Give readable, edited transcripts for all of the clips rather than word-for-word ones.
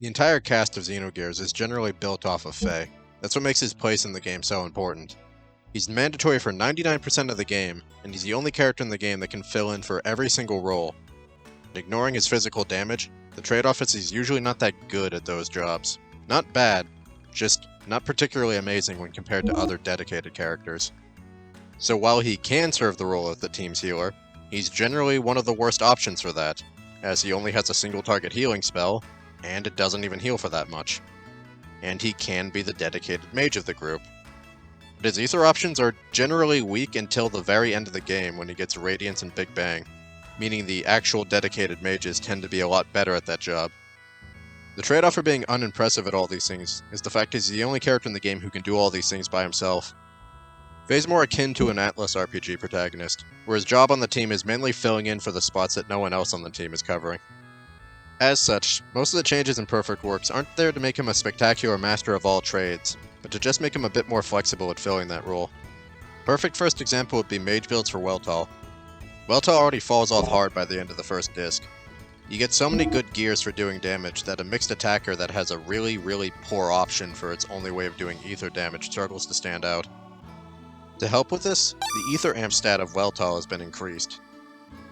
The entire cast of Xenogears is generally built off of Faye. That's what makes his place in the game so important. He's mandatory for 99% of the game, and he's the only character in the game that can fill in for every single role. Ignoring his physical damage, the trade-off is he's usually not that good at those jobs. Not bad, just not particularly amazing when compared to other dedicated characters. So while he can serve the role of the team's healer, he's generally one of the worst options for that, as he only has a single target healing spell, and it doesn't even heal for that much. And he can be the dedicated mage of the group. But his ether options are generally weak until the very end of the game when he gets Radiance and Big Bang, meaning the actual dedicated mages tend to be a lot better at that job. The trade-off for being unimpressive at all these things is the fact he's the only character in the game who can do all these things by himself. Faye's more akin to an Atlas RPG protagonist, where his job on the team is mainly filling in for the spots that no one else on the team is covering. As such, most of the changes in Perfect Works aren't there to make him a spectacular master of all trades, but to just make him a bit more flexible at filling that role. Perfect first example would be mage builds for Weltall. Weltall already falls off hard by the end of the first disc. You get so many good gears for doing damage that a mixed attacker that has a really poor option for its only way of doing ether damage struggles to stand out. To help with this, the ether amp stat of Weltall has been increased.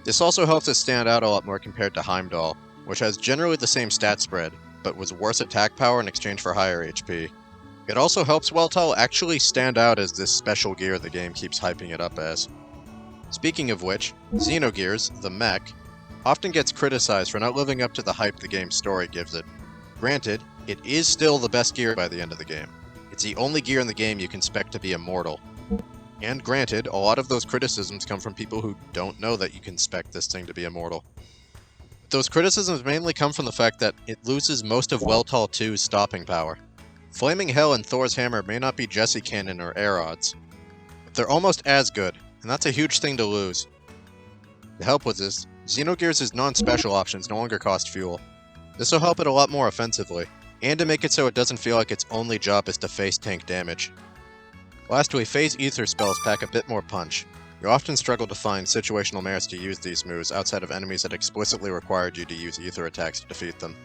This also helps it stand out a lot more compared to Heimdall, which has generally the same stat spread, but with worse attack power in exchange for higher HP. It also helps Weltall actually stand out as this special gear the game keeps hyping it up as. Speaking of which, Xenogears, the mech, often gets criticized for not living up to the hype the game's story gives it. Granted, it is still the best gear by the end of the game. It's the only gear in the game you can spec to be immortal. And granted, a lot of those criticisms come from people who don't know that you can spec this thing to be immortal. But those criticisms mainly come from the fact that it loses most of Weltall 2's stopping power. Flaming Hell and Thor's Hammer may not be Jesse Cannon or air odds, but they're almost as good, and that's a huge thing to lose. To help with this, Xenogears' non-special options no longer cost fuel. This will help it a lot more offensively, and to make it so it doesn't feel like its only job is to face tank damage. Lastly, Faye's ether spells pack a bit more punch. You often struggle to find situational merits to use these moves outside of enemies that explicitly required you to use ether attacks to defeat them.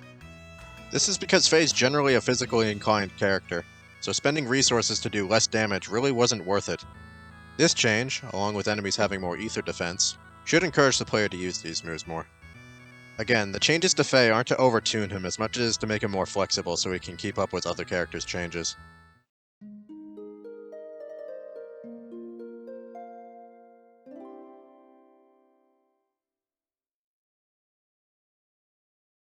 This is because Faye's generally a physically inclined character, so spending resources to do less damage really wasn't worth it. This change, along with enemies having more ether defense, should encourage the player to use these moves more. Again, the changes to Faye aren't to overtune him as much as to make him more flexible so he can keep up with other characters' changes.